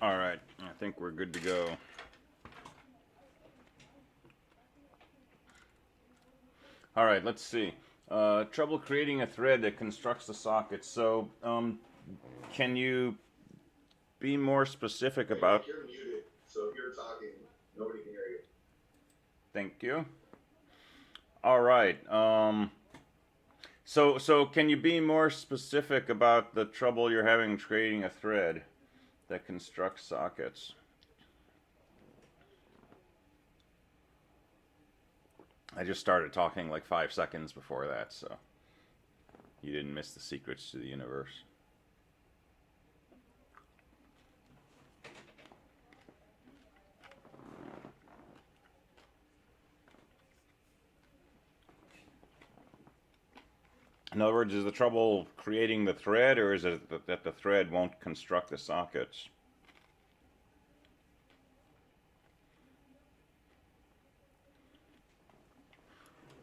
All right, I think we're good to go. All right, let's see. Trouble creating a thread that constructs the socket. So, can you be more specific about? You're muted, so if you're talking, nobody can hear you. Thank you. All right. So can you be more specific about the trouble you're having creating a thread that constructs sockets? I just started talking like 5 seconds before that, so you didn't miss the secrets to the universe. In other words, is the trouble creating the thread, or is it that the thread won't construct the sockets?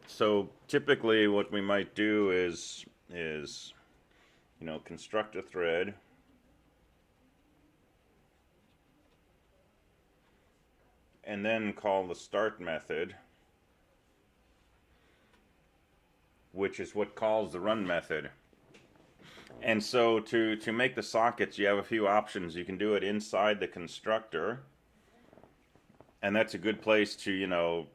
So typically what we might do is construct a thread, and then call the start method, which is what calls the run method. And so to make the sockets, you have a few options. You can do it inside the constructor, and that's a good place to,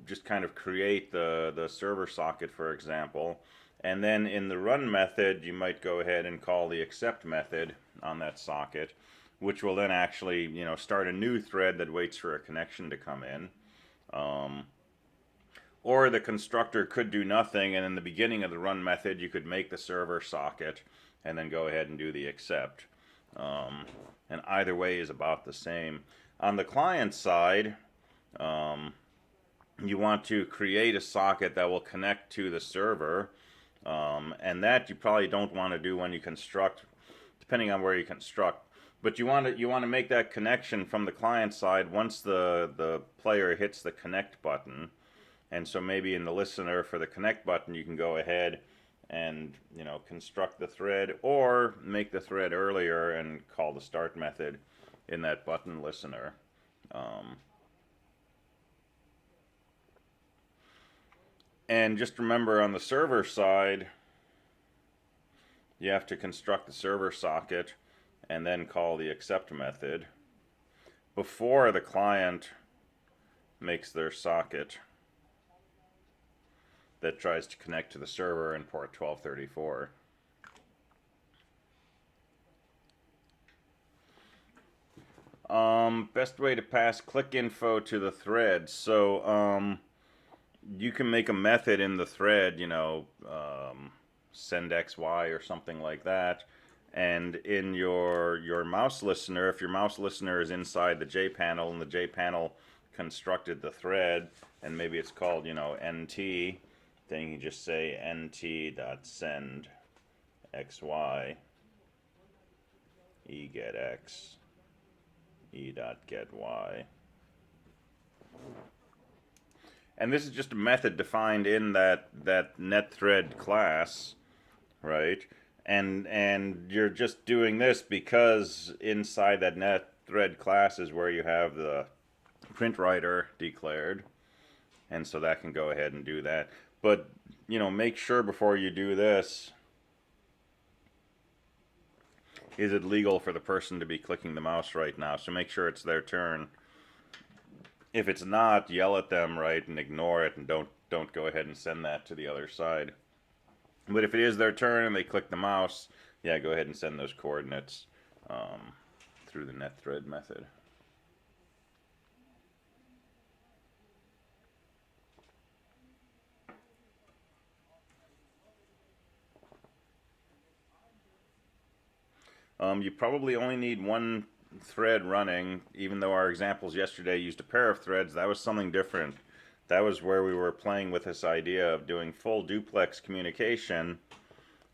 just kind of create the server socket, for example. And then in the run method, you might go ahead and call the accept method on that socket, which will then actually, start a new thread that waits for a connection to come in. Or the constructor could do nothing, and in the beginning of the run method, you could make the server socket and then go ahead and do the accept. And either way is about the same. On the client side, you want to create a socket that will connect to the server, and that you probably don't want to do when you construct, depending on where you construct. But you want to make that connection from the client side once the player hits the connect button. And so maybe in the listener for the connect button, you can go ahead and construct the thread, or make the thread earlier and call the start method in that button listener. And just remember, on the server side, you have to construct the server socket and then call the accept method before the client makes their socket that tries to connect to the server in port 1234. Best way to pass click info to the thread. So you can make a method in the thread, send xy or something like that. And in your mouse listener, if your mouse listener is inside the JPanel and the JPanel constructed the thread, and maybe it's called, NT, then you just say nt.send xy e_get_x e.get_y. And this is just a method defined in that netThread class, right? And you're just doing this because inside that netThread class is where you have the print writer declared, and so that can go ahead and do that. But make sure before you do this, is it legal for the person to be clicking the mouse right now? So make sure it's their turn. If it's not, yell at them, right, and ignore it, and don't go ahead and send that to the other side. But if it is their turn and they click the mouse, yeah, go ahead and send those coordinates through the netThread method. You probably only need one thread running, even though our examples yesterday used a pair of threads. That was something different. That was where we were playing with this idea of doing full duplex communication,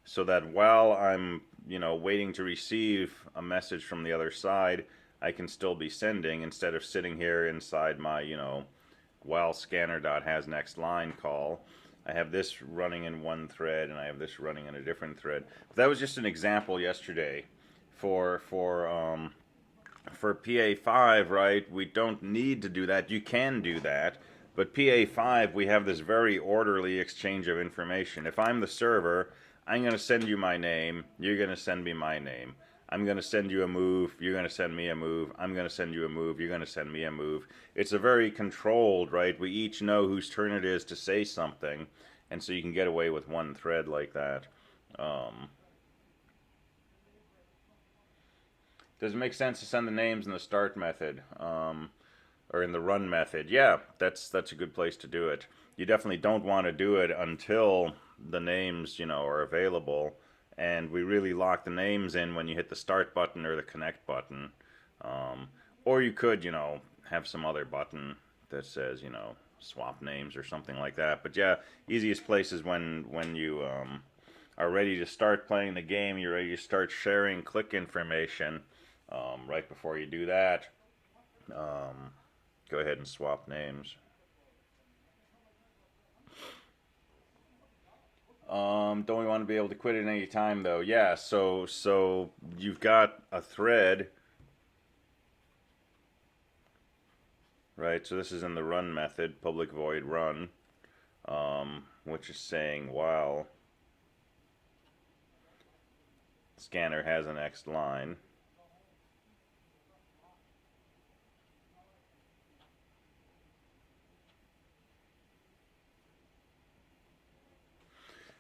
so that while I'm waiting to receive a message from the other side, I can still be sending, instead of sitting here inside my while scanner.hasNextLine call. I have this running in one thread, and I have this running in a different thread. But that was just an example yesterday for for PA5, right, we don't need to do that. You can do that. But PA5, we have this very orderly exchange of information. If I'm the server, I'm going to send you my name. You're going to send me my name. I'm going to send you a move. You're going to send me a move. I'm going to send you a move. You're going to send me a move. It's a very controlled, right? We each know whose turn it is to say something. And so you can get away with one thread like that. Does it make sense to send the names in the start method? Or in the run method? Yeah, that's a good place to do it. You definitely don't want to do it until the names, are available. And we really lock the names in when you hit the start button or the connect button. Or you could, have some other button that says, swap names or something like that. But yeah, easiest place is when you are ready to start playing the game, you're ready to start sharing click information. Right before you do that, go ahead and swap names. Don't we want to be able to quit at any time though? Yeah, so you've got a thread, right? So this is in the run method, public void run, which is saying while scanner has an X line.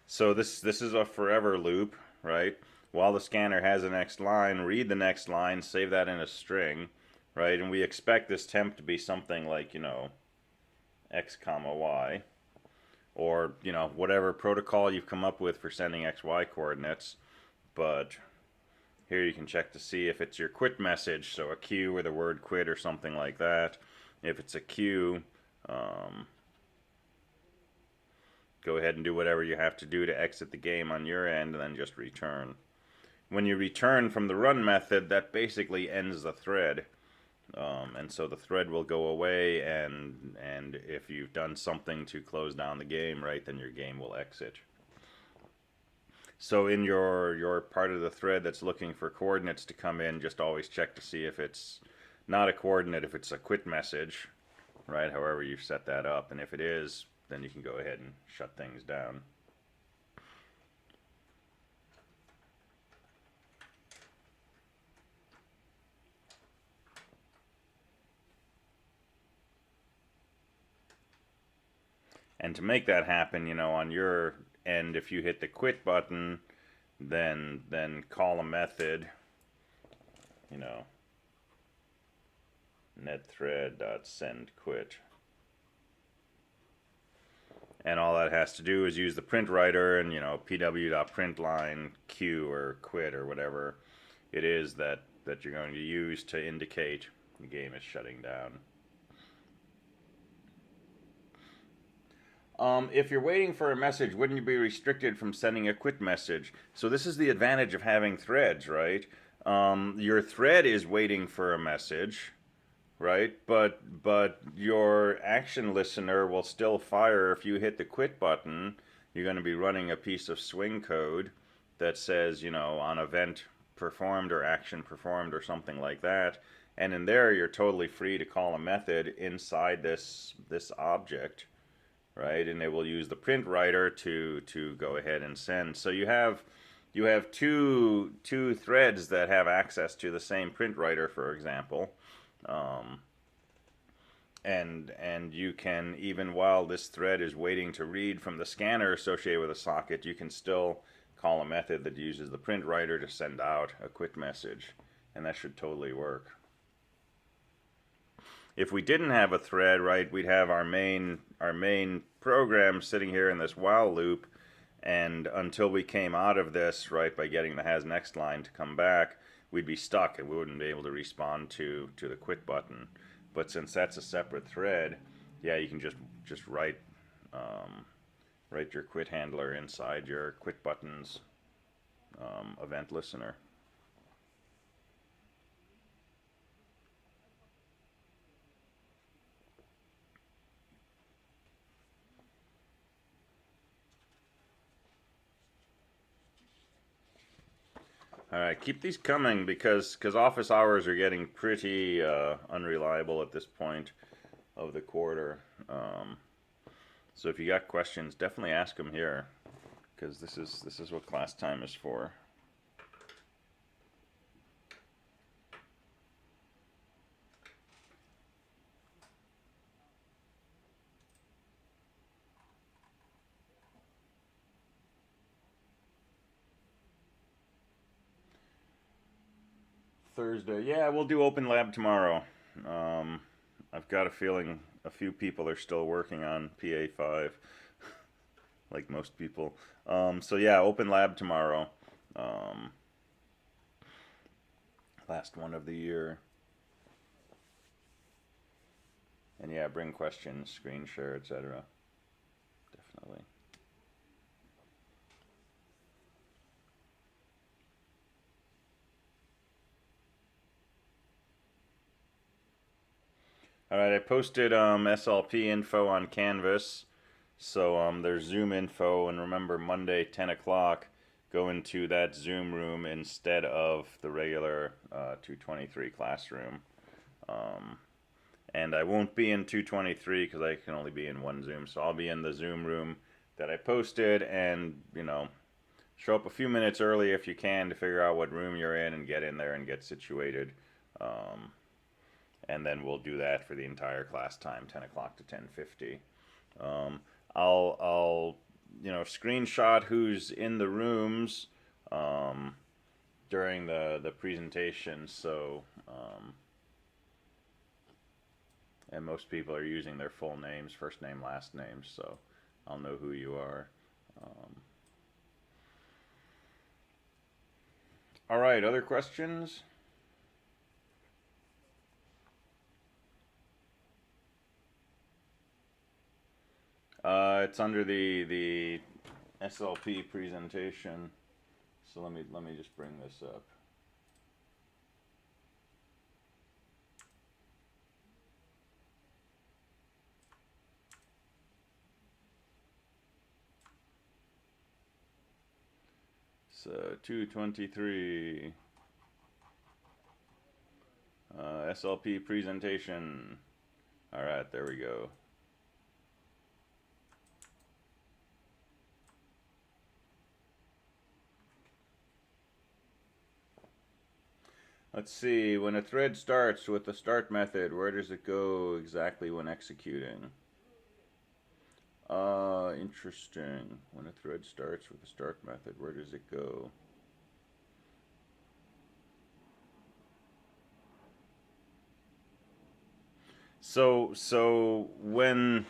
So this is a forever loop, right? While the scanner has an next line, read the next line, save that in a string, right? And we expect this temp to be something like, x comma y, or, whatever protocol you've come up with for sending xy coordinates. But here you can check to see if it's your quit message, so a Q or the word quit or something like that. If it's a Q, go ahead and do whatever you have to do to exit the game on your end, and then just return. When you return from the run method, that basically ends the thread. And so the thread will go away, and if you've done something to close down the game, right, then your game will exit. So in your part of the thread that's looking for coordinates to come in, just always check to see if it's not a coordinate, if it's a quit message, right, however you've set that up. And if it is, then you can go ahead and shut things down. And to make that happen, on your end, if you hit the quit button, then call a method, netthread.sendQuit. And all that has to do is use the print writer and, pw.println q or quit or whatever it is that you're going to use to indicate the game is shutting down. If you're waiting for a message, wouldn't you be restricted from sending a quit message? So this is the advantage of having threads, right? Your thread is waiting for a message, right? But your action listener will still fire if you hit the quit button. You're going to be running a piece of swing code that says, on event performed or action performed or something like that. And in there, you're totally free to call a method inside this object, right? And it will use the print writer to go ahead and send. So you have two threads that have access to the same print writer, for example. And you can, even while this thread is waiting to read from the scanner associated with a socket, you can still call a method that uses the print writer to send out a quit message, and that should totally work. If we didn't have a thread, right, we'd have our main program sitting here in this while loop, and until we came out of this, right, by getting the has next line to come back, we'd be stuck and we wouldn't be able to respond to the quit button. But since that's a separate thread, yeah, you can just write your quit handler inside your quit buttons event listener. All right, keep these coming because office hours are getting pretty unreliable at this point of the quarter. So if you got questions, definitely ask them here, because this is what class time is for. Thursday, yeah, we'll do open lab tomorrow. I've got a feeling a few people are still working on PA5, like most people. So yeah, open lab tomorrow. Last one of the year. And yeah, bring questions, screen share, etc. Definitely. All right, I posted SLP info on Canvas. So there's Zoom info, and remember Monday 10 o'clock, go into that Zoom room instead of the regular 223 classroom. And I won't be in 223 because I can only be in one Zoom, so I'll be in the Zoom room that I posted, and show up a few minutes early if you can to figure out what room you're in and get in there and get situated. And then we'll do that for the entire class time, 10 o'clock to 10:50. I'll screenshot who's in the rooms during the presentation. So and most people are using their full names, first name, last name, so I'll know who you are. All right, other questions? It's under the SLP presentation. So let me just bring this up. So 223 SLP presentation. All right, there we go. Let's see, when a thread starts with the start method, where does it go exactly when executing? Interesting. When a thread starts with the start method, where does it go? So when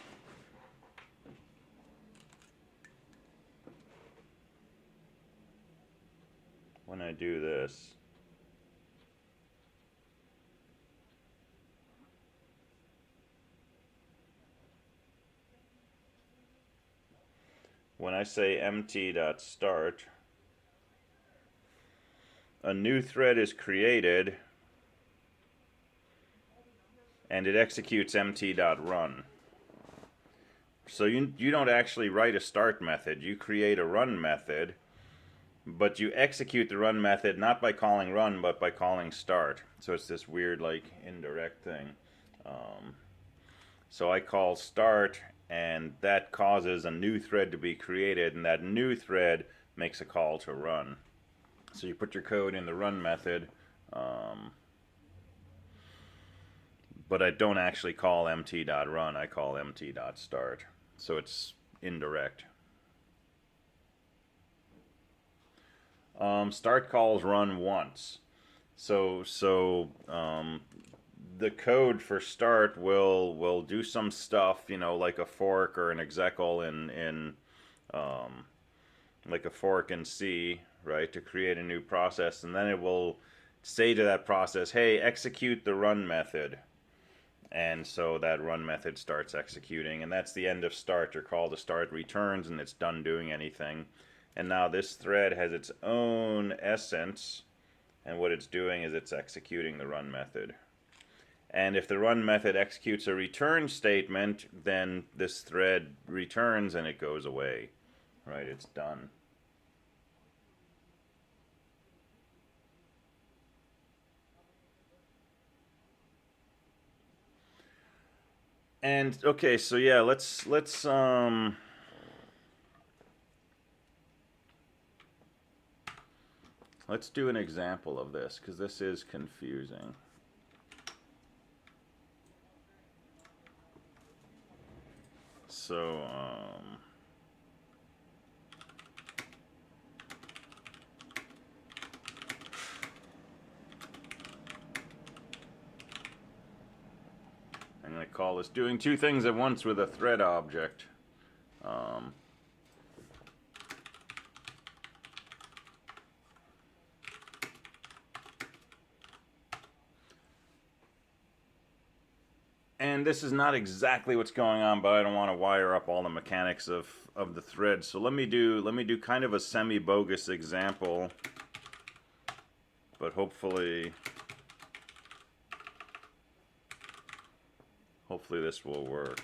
I do this, when I say mt.start, a new thread is created and it executes mt.run. So you don't actually write a start method, you create a run method, but you execute the run method not by calling run, but by calling start. So it's this weird, like, indirect thing. So I call start, and that causes a new thread to be created, and that new thread makes a call to run. So you put your code in the run method, but I don't actually call mt.run, I call mt.start. So it's indirect. Start calls run once. So the code for start will do some stuff, like a fork or an execl in like a fork in C, right, to create a new process, and then it will say to that process, hey, execute the run method. And so that run method starts executing, and that's the end of start. Your call to start returns, and it's done doing anything. And now this thread has its own essence, and what it's doing is it's executing the run method. And if the run method executes a return statement, then this thread returns and it goes away, right? It's done. And okay, so yeah, let's do an example of this, because this is confusing. So I'm going to call this doing two things at once with a thread object. And this is not exactly what's going on, but I don't want to wire up all the mechanics of the thread. So let me do kind of a semi-bogus example, but hopefully this will work.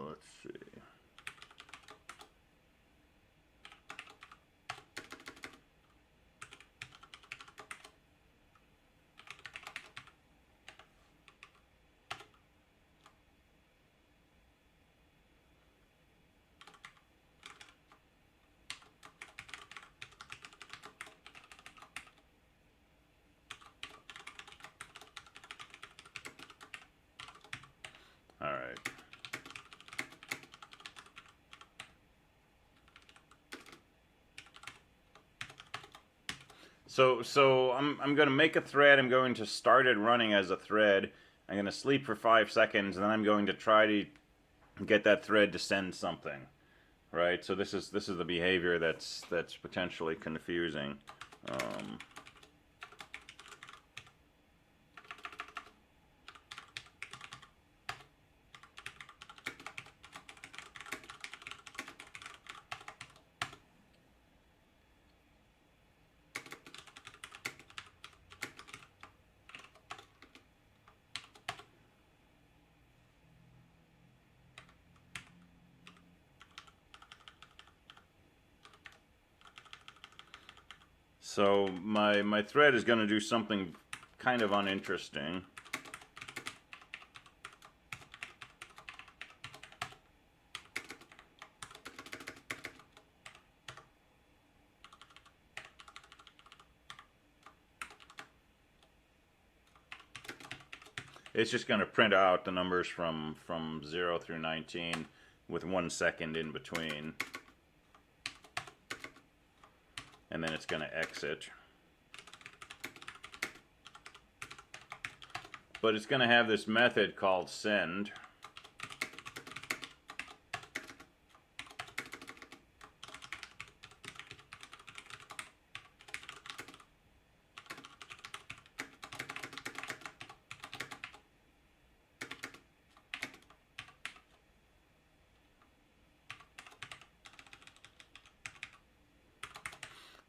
Let's see. All right. So I'm going to make a thread. I'm going to start it running as a thread. I'm going to sleep for 5 seconds, and then I'm going to try to get that thread to send something, right? So this is the behavior that's potentially confusing. So my thread is going to do something kind of uninteresting. It's just going to print out the numbers from 0 through 19 with 1 second in between. And then it's going to exit. But it's going to have this method called send.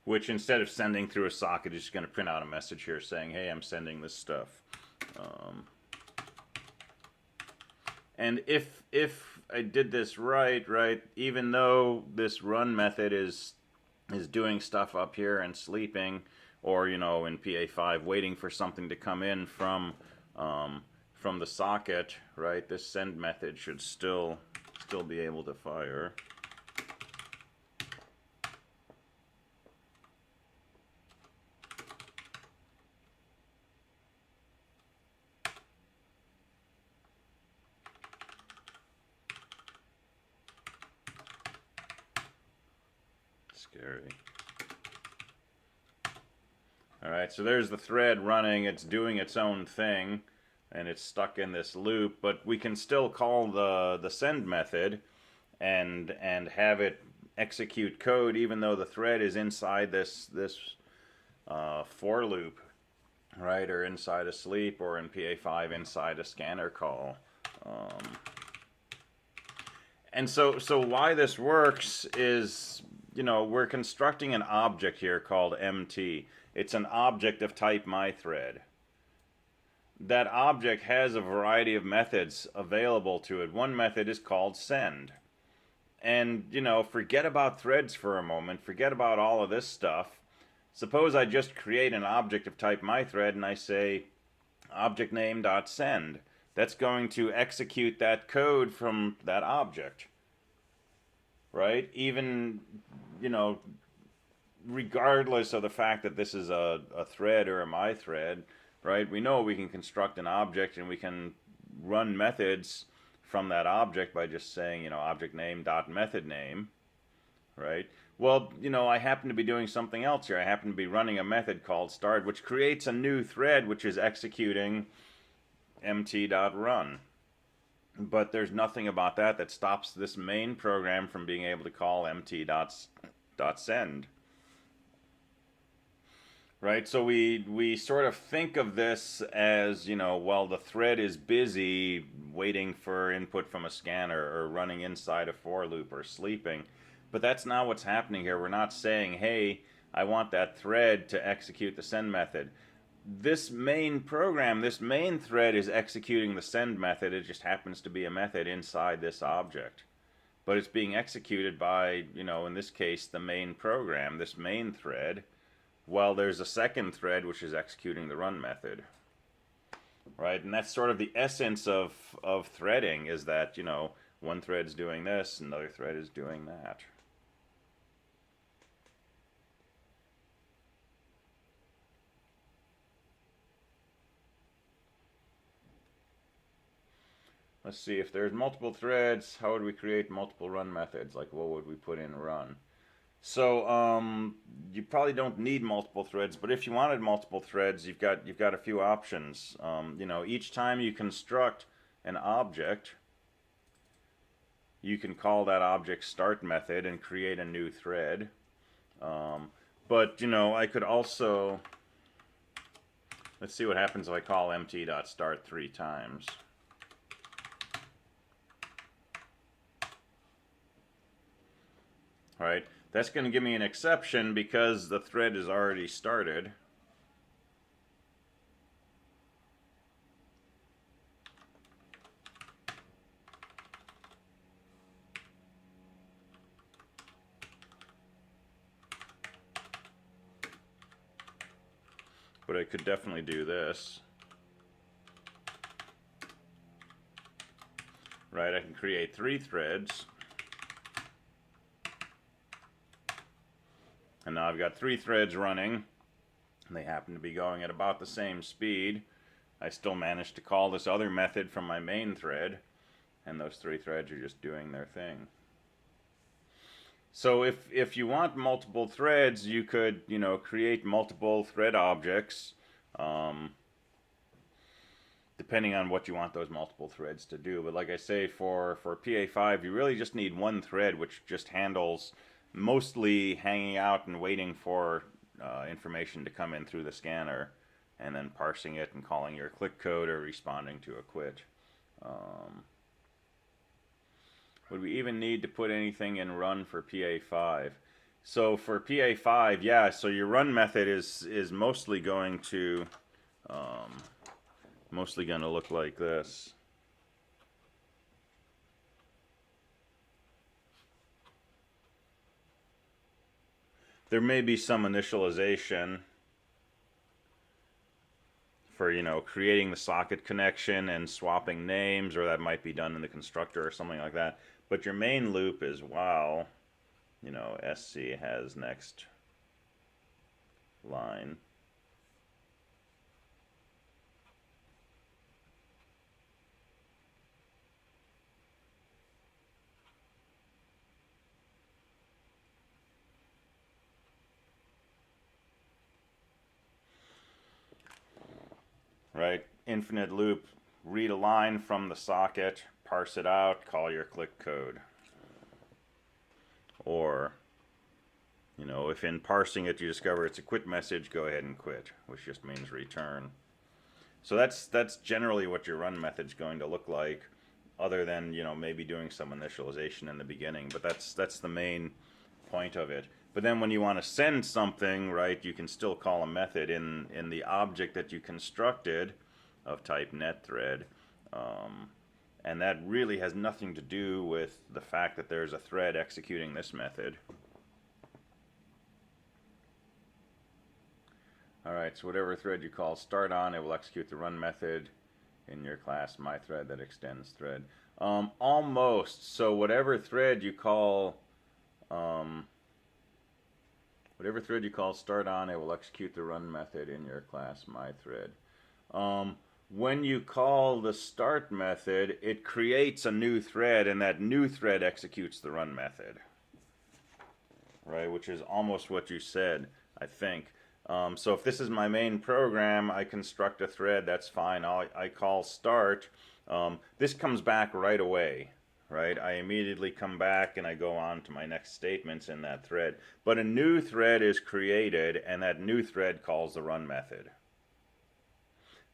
Which, instead of sending through a socket, is just going to print out a message here saying, hey, I'm sending this stuff. And if I did this right, even though this run method is doing stuff up here and sleeping, or, you know, in PA5 waiting for something to come in from the socket, right, this send method should still be able to fire. Scary. Alright, so there's the thread running. It's doing its own thing, and it's stuck in this loop, but we can still call the send method and have it execute code even though the thread is inside this for loop, right, or inside a sleep, or in PA5 inside a scanner call. And so why this works is, we're constructing an object here called MT. It's an object of type myThread. That object has a variety of methods available to it. One method is called send. And, forget about threads for a moment. Forget about all of this stuff. Suppose I just create an object of type myThread and I say object name.send. That's going to execute that code from that object. Right? Even, regardless of the fact that this is a thread or a myThread, right? We know we can construct an object and we can run methods from that object by just saying, object name dot method name, right? Well, I happen to be doing something else here. I happen to be running a method called start, which creates a new thread which is executing mt.run. But there's nothing about that stops this main program from being able to call mt.send. Right, so we sort of think of this as, the thread is busy waiting for input from a scanner or running inside a for loop or sleeping. But that's not what's happening here. We're not saying, hey, I want that thread to execute the send method. This main program, this main thread is executing the send method. It just happens to be a method inside this object. But it's being executed by, in this case, the main program, this main thread. Well, there's a second thread which is executing the run method, right? And that's sort of the essence of threading, is that, one thread's doing this, another thread is doing that. Let's see, if there's multiple threads, how would we create multiple run methods? Like, what would we put in run? So you probably don't need multiple threads, but if you wanted multiple threads, you've got a few options. Each time you construct an object, you can call that object start method and create a new thread. But I could also, let's see what happens if I call mt.start 3 times. All right. That's going to give me an exception because the thread is already started. But I could definitely do this. Right, I can create 3 threads. And now I've got 3 threads running, and they happen to be going at about the same speed. I still managed to call this other method from my main thread, and those 3 threads are just doing their thing. So if you want multiple threads, you could, create multiple thread objects, depending on what you want those multiple threads to do. But like I say, for PA5, you really just need one thread, which just handles mostly hanging out and waiting for information to come in through the scanner, and then parsing it and calling your click code or responding to a quit. Would we even need to put anything in run for PA5? So for PA5, yeah, so your run method is mostly going to look like this. There may be some initialization for, creating the socket connection and swapping names, or that might be done in the constructor or something like that. But your main loop is while, SC has next line. Right, infinite loop, read a line from the socket, parse it out, call your click code. Or, if in parsing it you discover it's a quit message, go ahead and quit, which just means return. So that's generally what your run method's going to look like. other than, you know, maybe doing some initialization in the beginning. But that's the main point of it. But then when you want to send something, right, you can still call a method in the object that you constructed of type netThread. And that really has nothing to do with the fact that there's a thread executing this method. Alright, so whatever thread you call start on, it will execute the run method in your class myThread that extends thread. Almost. So whatever thread you call start on, it will execute the run method in your class myThread. When you call the start method, it creates a new thread, and that new thread executes the run method. Right, which is almost what you said, I think. So if this is my main program, I construct a thread, that's fine. I call start. This comes back right away, right? I immediately come back and I go on to my next statements in that thread. But a new thread is created, and that new thread calls the run method.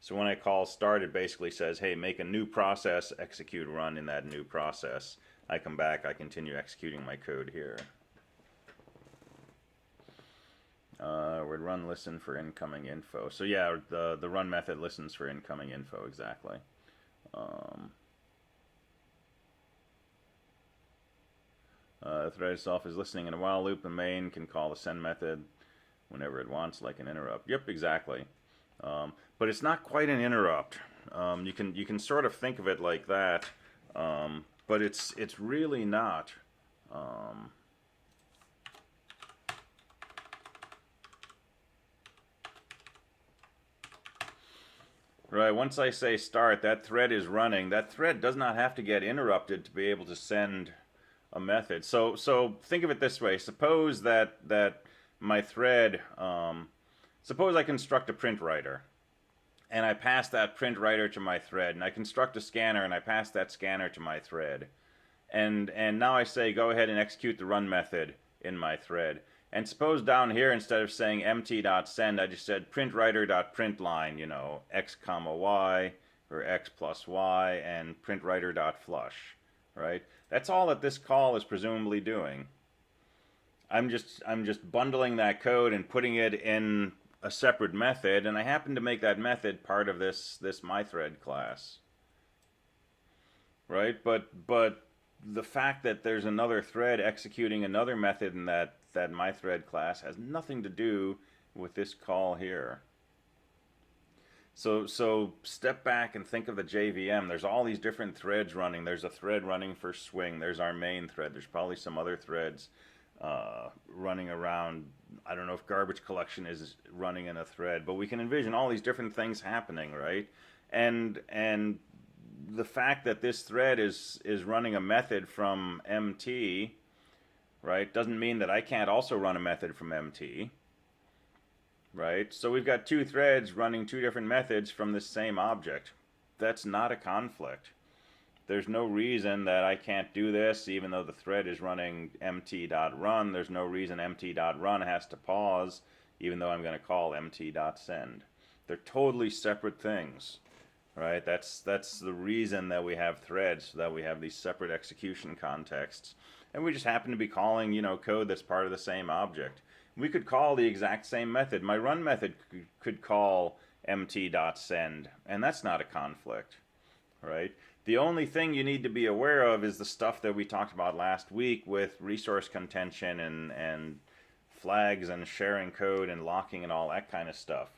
So when I call start, it basically says, hey, make a new process, execute run in that new process. I come back, I continue executing my code here. Would run listen for incoming info. So yeah, the run method listens for incoming info, exactly. The thread itself is listening in a while loop. The main can call the send method whenever it wants, like an interrupt. Yep, exactly. But it's not quite an interrupt. You can sort of think of it like that, but it's really not. Right, once I say start, that thread is running. That thread does not have to get interrupted to be able to send a method. So think of it this way. Suppose that my thread, suppose I construct a print writer, and I pass that print writer to my thread, and I construct a scanner, and I pass that scanner to my thread. And now I say, go ahead and execute the run method in my thread. And suppose down here, instead of saying mt.send, I just said printWriter.println, you know, x comma y, or x plus y, and printWriter.flush, right? That's all that this call is presumably doing. I'm just bundling that code and putting it in a separate method, and I happen to make that method part of this myThread class, right? But the fact that there's another thread executing another method in that myThread class has nothing to do with this call here. So step back and think of the JVM. There's all these different threads running. There's a thread running for swing. There's our main thread. There's probably some other threads running around. I don't know if garbage collection is running in a thread, but we can envision all these different things happening, right? And the fact that this thread is running a method from MT, right, doesn't mean that I can't also run a method from MT, right? So we've got two threads running two different methods from this same object. That's not a conflict. There's no reason that I can't do this even though the thread is running mt.run. There's no reason mt.run has to pause even though I'm going to call mt.send. They're totally separate things. Right, that's the reason that we have threads, so that we have these separate execution contexts, and we just happen to be calling, you know, code that's part of the same object. We could call the exact same method. My run method could call mt.send, and that's not a conflict, right? The only thing you need to be aware of is the stuff that we talked about last week with resource contention and flags and sharing code and locking and all that kind of stuff.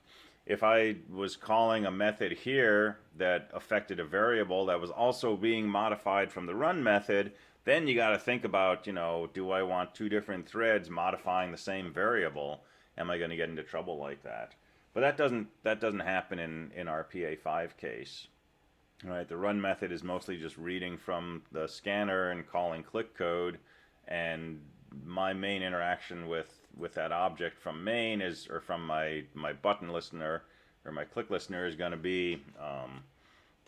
If I was calling a method here that affected a variable that was also being modified from the run method, then you got to think about, you know, do I want two different threads modifying the same variable? Am I going to get into trouble like that? But that doesn't happen in our PA5 case. Right? The run method is mostly just reading from the scanner and calling click code, and my main interaction with that object from main is, or from my button listener or my click listener, is going to be,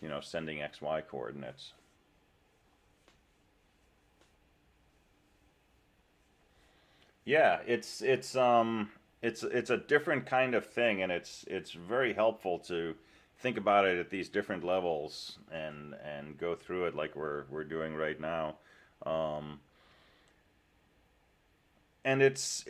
you know, sending XY coordinates. Yeah, it's a different kind of thing, and it's very helpful to think about it at these different levels and go through it like we're doing right now. Um, and it's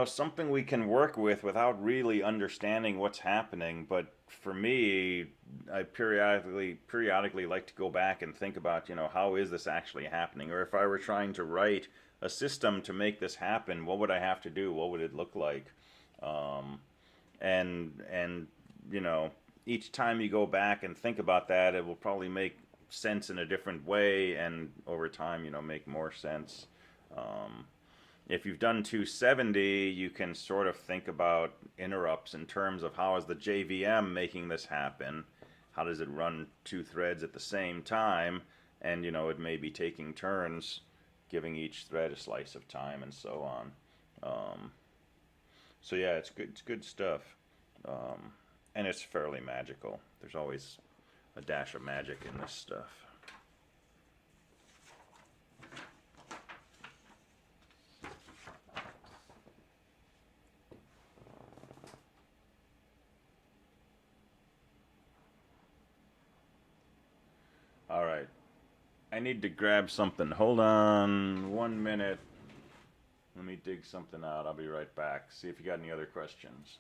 something we can work with without really understanding what's happening. But for me, I periodically like to go back and think about how is this actually happening, or if I were trying to write a system to make this happen, what would I have to do, what would it look like? um, and you know each time you go back and think about that, it will probably make sense in a different way, and over time make more sense. um, if you've done 270, you can sort of think about interrupts in terms of how is the JVM making this happen, how does it run two threads at the same time, and it may be taking turns giving each thread a slice of time and so on. So yeah, it's good stuff. um, and it's fairly magical. There's always a dash of magic in this stuff. All right, I need to grab something. Hold on 1 minute. Let me dig something out. I'll be right back. See if you got any other questions.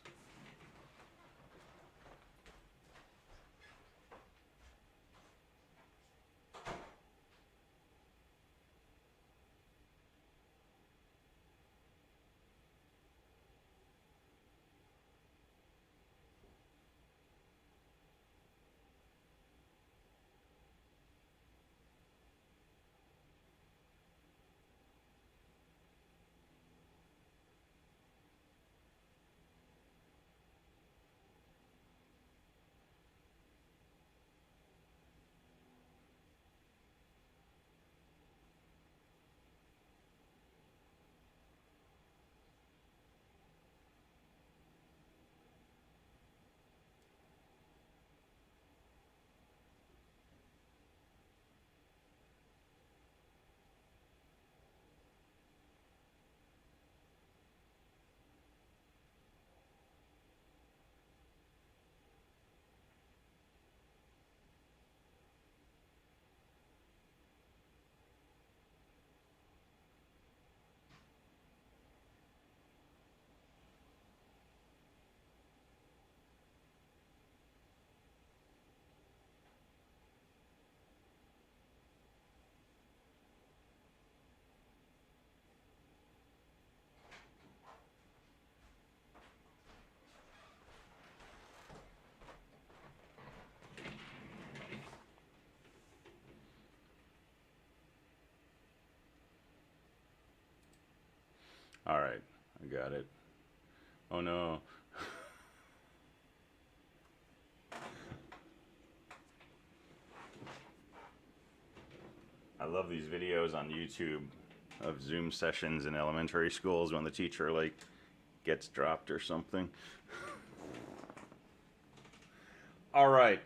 All right, I got it. Oh no. I love these videos on YouTube of Zoom sessions in elementary schools when the teacher gets dropped or something. All right.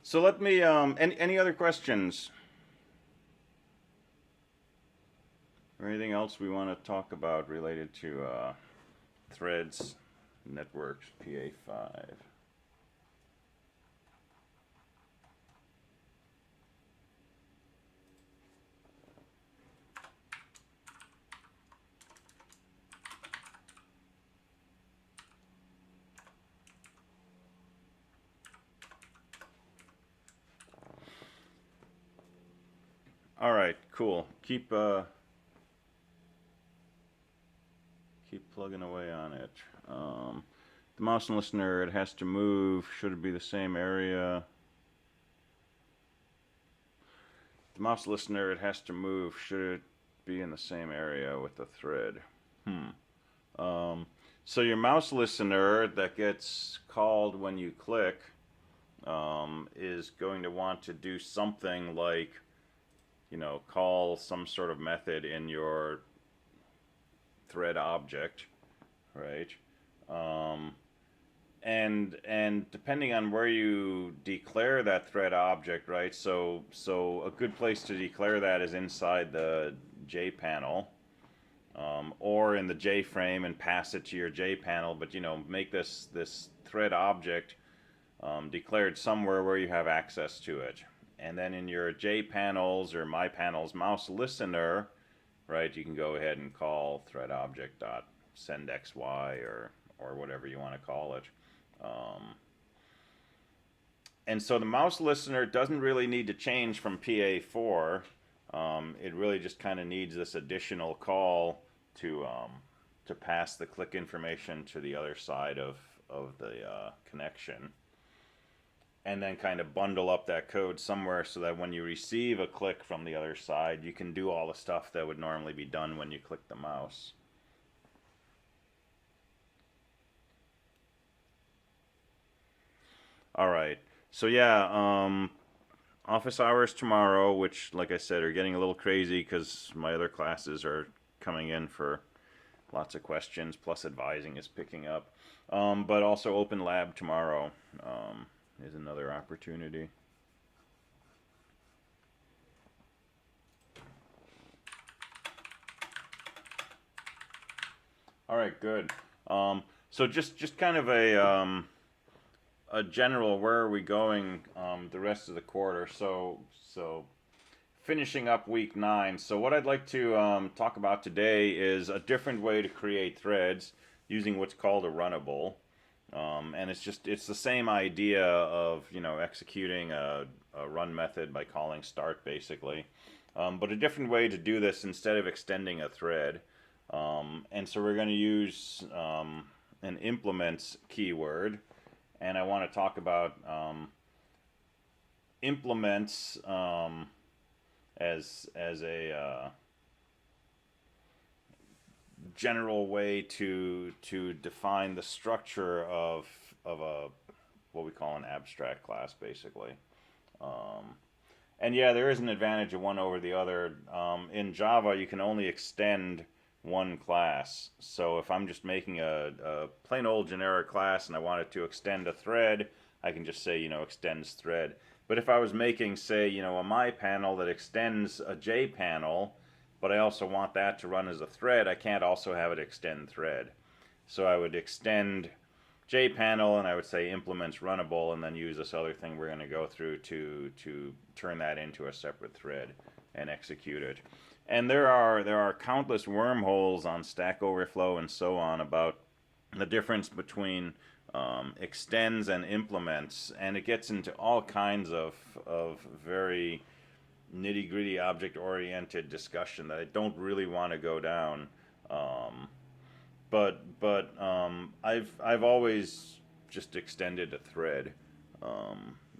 So let me. Any other questions or anything else we want to talk about related to threads, networks, PA5? All right, cool. Keep plugging away on it. The mouse listener, it has to move. Should it be the same area? The mouse listener, it has to move. Should it be in the same area with the thread? So your mouse listener that gets called when you click is going to want to do something like, call some sort of method in your thread object, right? And depending on where you declare that thread object, right? So a good place to declare that is inside the J panel, or in the J frame and pass it to your J panel. But make this thread object declared somewhere where you have access to it. And then in your JPanels or MyPanels mouse listener, right, you can go ahead and call thread object.sendxy or whatever you want to call it. And so the mouse listener doesn't really need to change from PA4. It really just kind of needs this additional call to pass the click information to the other side of the connection. And then kind of bundle up that code somewhere so that when you receive a click from the other side, you can do all the stuff that would normally be done when you click the mouse. All right. So yeah, office hours tomorrow, which, like I said, are getting a little crazy because my other classes are coming in for lots of questions, plus advising is picking up. But also open lab tomorrow is another opportunity. All right, good. So just kind of a general, where are we going the rest of the quarter? So finishing up week 9. So what I'd like to talk about today is a different way to create threads using what's called a runnable. And it's the same idea of, executing a run method by calling start, basically. But a different way to do this instead of extending a thread. And so we're going to use an implements keyword. And I want to talk about implements as a general way to define the structure of a what we call an abstract class, basically. And yeah, there is an advantage of one over the other. In Java, you can only extend one class. So if I'm just making a plain old generic class and I want it to extend a thread, I can just say, extends thread. But if I was making, say, a my panel that extends a J panel, but I also want that to run as a thread, I can't also have it extend thread. So I would extend J panel and I would say implements runnable and then use this other thing we're going to go through to turn that into a separate thread and execute it. And there are countless wormholes on Stack Overflow and so on about the difference between extends and implements, and it gets into all kinds of very nitty-gritty object-oriented discussion that I don't really want to go down. But I've always just extended a thread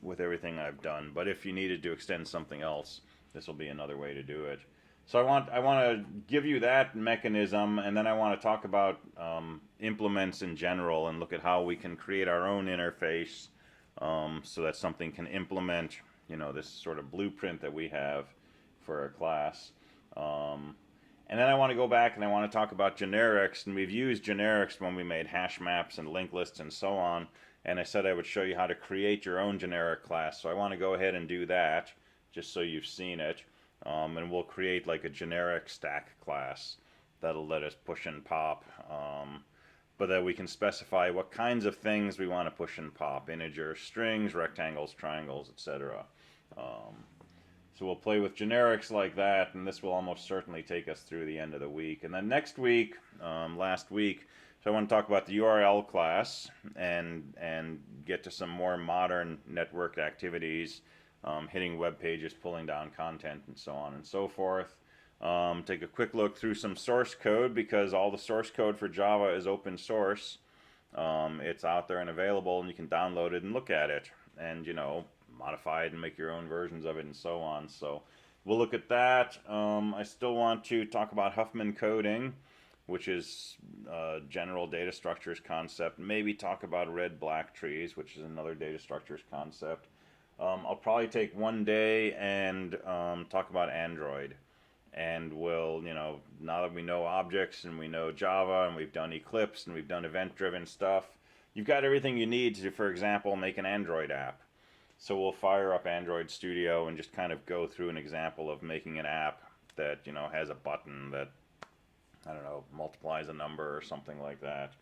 with everything I've done. But if you needed to extend something else, this will be another way to do it. So I want to give you that mechanism, and then I want to talk about implements in general and look at how we can create our own interface so that something can implement, this sort of blueprint that we have for a class. And then I want to go back and I want to talk about generics, and we've used generics when we made hash maps and linked lists and so on. And I said I would show you how to create your own generic class. So I want to go ahead and do that, just so you've seen it. And we'll create like a generic stack class that'll let us push and pop, but that we can specify what kinds of things we want to push and pop: integers, strings, rectangles, triangles, etc. So we'll play with generics like that, and this will almost certainly take us through the end of the week. And then next week, last week, so I want to talk about the URL class and get to some more modern network activities. Hitting web pages, pulling down content, and so on and so forth. Take a quick look through some source code, because all the source code for Java is open source. It's out there and available, and you can download it and look at it and, modify it and make your own versions of it and so on. So we'll look at that. I still want to talk about Huffman coding, which is general data structures concept. Maybe talk about red-black trees, which is another data structures concept. I'll probably take one day and talk about Android. And we'll, now that we know objects and we know Java and we've done Eclipse and we've done event-driven stuff, you've got everything you need to, for example, make an Android app. So we'll fire up Android Studio and just kind of go through an example of making an app that, has a button that, I don't know, multiplies a number or something like that.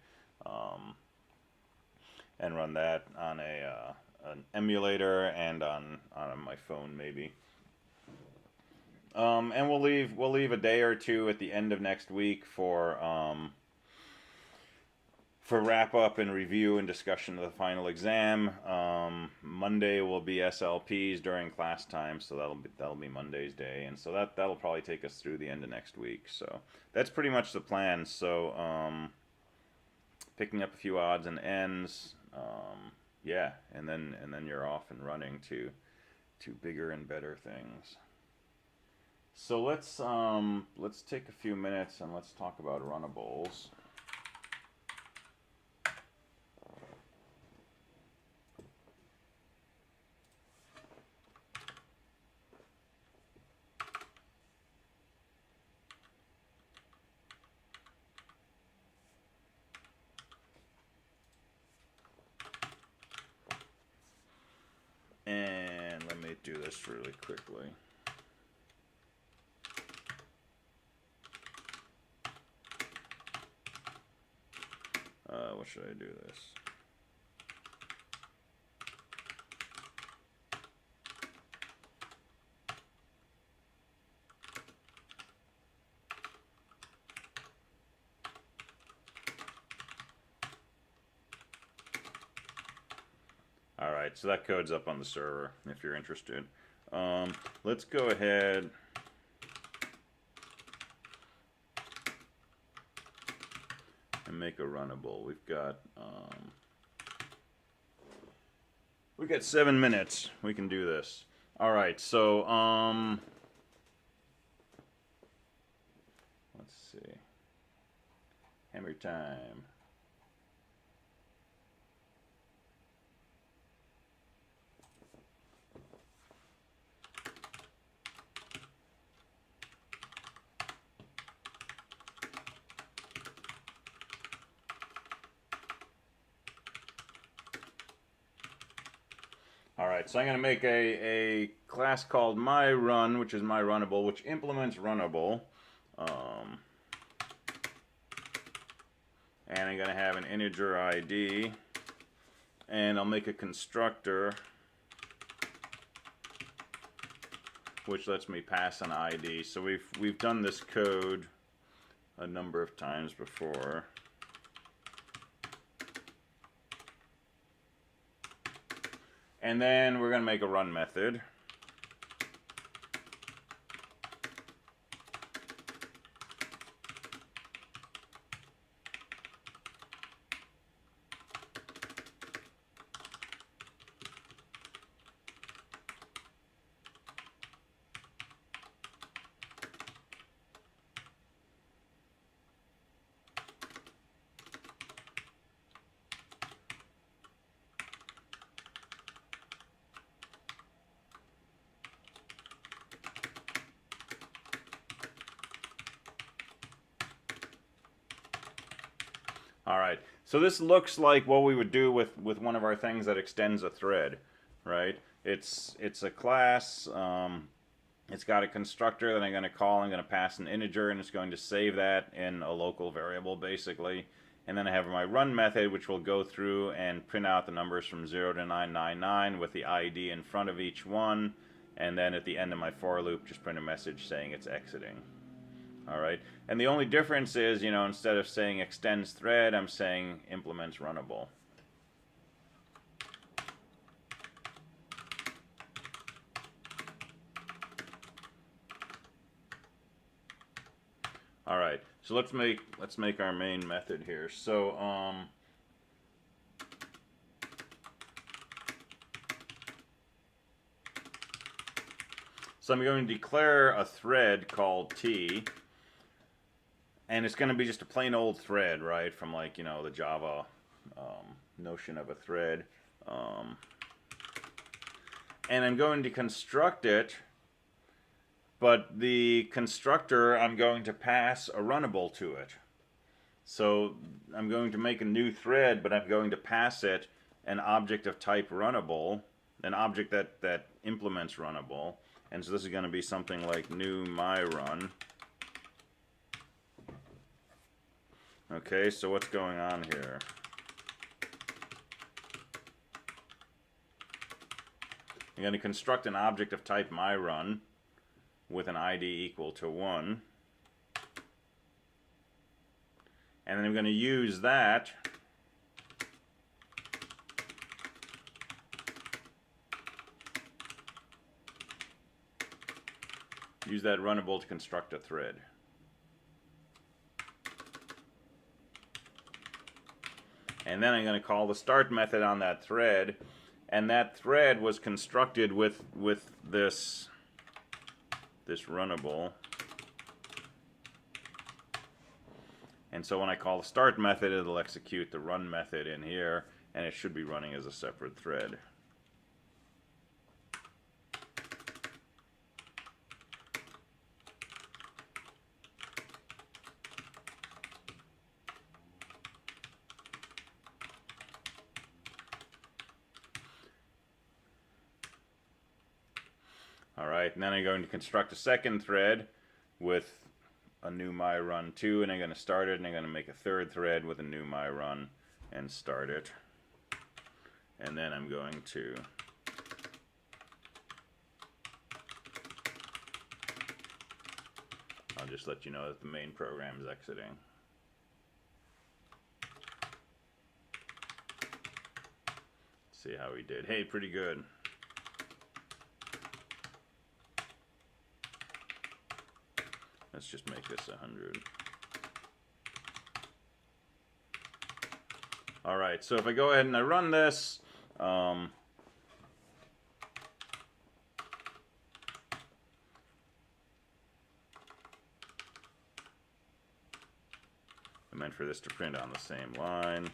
And run that on an emulator and on my phone maybe. And we'll leave a day or two at the end of next week for wrap up and review and discussion of the final exam. Monday will be SLPs during class time, so that'll be Monday's day, and so that'll probably take us through the end of next week. So that's pretty much the plan. So picking up a few odds and ends, yeah, and then you're off and running to bigger and better things. So let's take a few minutes and let's talk about runnables. And let me do this really quickly. What should I do this? Alright, so that code's up on the server if you're interested. Let's go ahead. And make a runnable. We've got 7 minutes. We can do this. Alright, so let's see. Hammer time. Alright, so I'm going to make a class called myRun, which is myRunnable, which implements runnable. And I'm going to have an integer ID. And I'll make a constructor, which lets me pass an ID. So we've done this code a number of times before. And then we're going to make a run method. Alright, so this looks like what we would do with one of our things that extends a thread, right? It's a class, it's got a constructor that I'm going to call, I'm going to pass an integer, and it's going to save that in a local variable, basically. And then I have my run method, which will go through and print out the numbers from 0 to 999 with the ID in front of each one. And then at the end of my for loop, just print a message saying it's exiting. Alright, and the only difference is, you know, instead of saying extends thread, I'm saying implements runnable. Alright, so let's make our main method here. So I'm going to declare a thread called T. And it's going to be just a plain old thread, right? From, like, you know, the Java notion of a thread. And I'm going to construct it, but the constructor, I'm going to pass a runnable to it. So I'm going to make a new thread, but I'm going to pass it an object of type runnable, an object that implements runnable. And so this is going to be something like new myRun. Okay, so what's going on here? going to construct an object of type myRun with an ID equal to 1. And then I'm going to use that runnable to construct a thread. And then I'm going to call the start method on that thread, and that thread was constructed with this runnable. And so when I call the start method, it'll execute the run method in here, and it should be running as a separate thread. Alright, and then I'm going to construct a second thread with a new myRun2, and I'm going to start it, and I'm going to make a third thread with a new myRun and start it. And then I'm going to I'll just let you know that the main program is exiting. See how we did. Hey, pretty good. Let's just make this 100. Alright, so if I go ahead and I run this, I meant for this to print on the same line.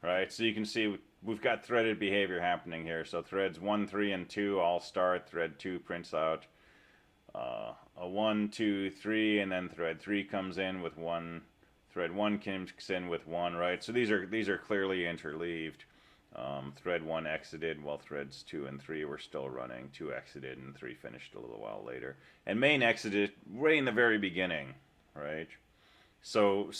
Right, so you can see we've got threaded behavior happening here. So threads 1, 3, and 2 all start. Thread 2 prints out a 1, 2, 3, and then thread 3 comes in with 1. Thread 1 comes in with 1, right? So these are clearly interleaved. Thread 1 exited while threads 2 and 3 were still running. 2 exited and 3 finished a little while later. And main exited right in the very beginning, right? So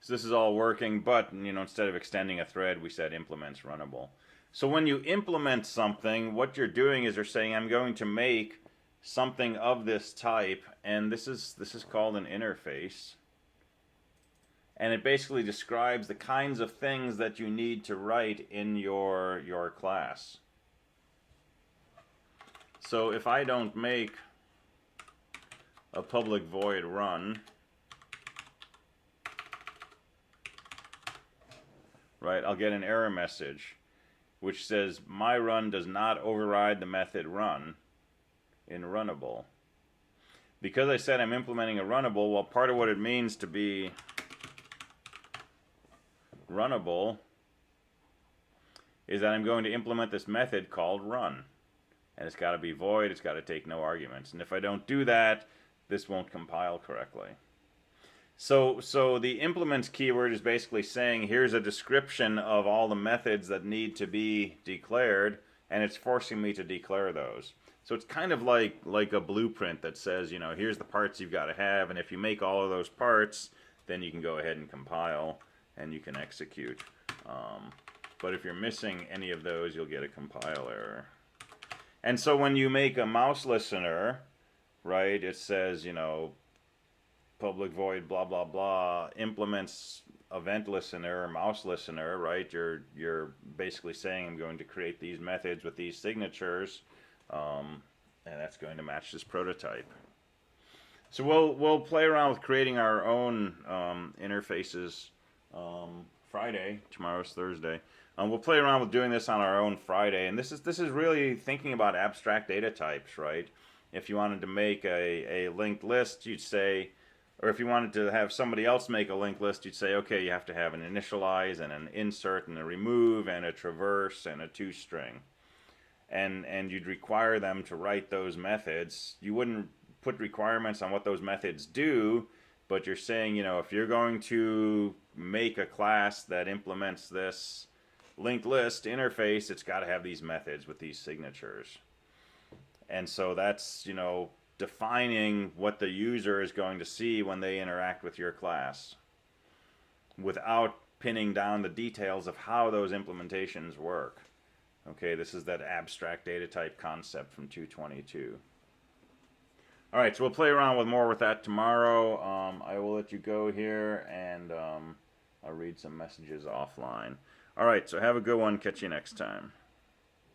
this is all working, but instead of extending a thread, we said implements runnable. So when you implement something, what you're doing is you're saying, I'm going to make something of this type, and this is called an interface. And it basically describes the kinds of things that you need to write in your class. So if I don't make a public void run, right, I'll get an error message which says my run does not override the method run in runnable. Because I said I'm implementing a runnable, well, part of what it means to be runnable is that I'm going to implement this method called run. And it's got to be void, it's got to take no arguments. And if I don't do that, this won't compile correctly. So the implements keyword is basically saying here's a description of all the methods that need to be declared, and it's forcing me to declare those. So it's kind of like a blueprint that says, here's the parts you've got to have, and if you make all of those parts, then you can go ahead and compile and you can execute. But if you're missing any of those, you'll get a compile error. And so when you make a mouse listener, right, it says, public void blah blah blah implements event listener or mouse listener, right? You're basically saying I'm going to create these methods with these signatures, and that's going to match this prototype. So we'll play around with creating our own interfaces Friday. Tomorrow's Thursday. We'll play around with doing this on our own Friday, and this is really thinking about abstract data types, right? If you wanted to make a linked list, you'd say, or if you wanted to have somebody else make a linked list, you'd say, okay, you have to have an initialize and an insert and a remove and a traverse and a toString. And you'd require them to write those methods. You wouldn't put requirements on what those methods do, but you're saying, if you're going to make a class that implements this linked list interface, it's got to have these methods with these signatures. And so that's, defining what the user is going to see when they interact with your class. without pinning down the details of how those implementations work. Okay, this is that abstract data type concept from 222. All right, so we'll play around with more with that tomorrow. I will let you go here, and I'll read some messages offline. All right, so have a good one. Catch you next time.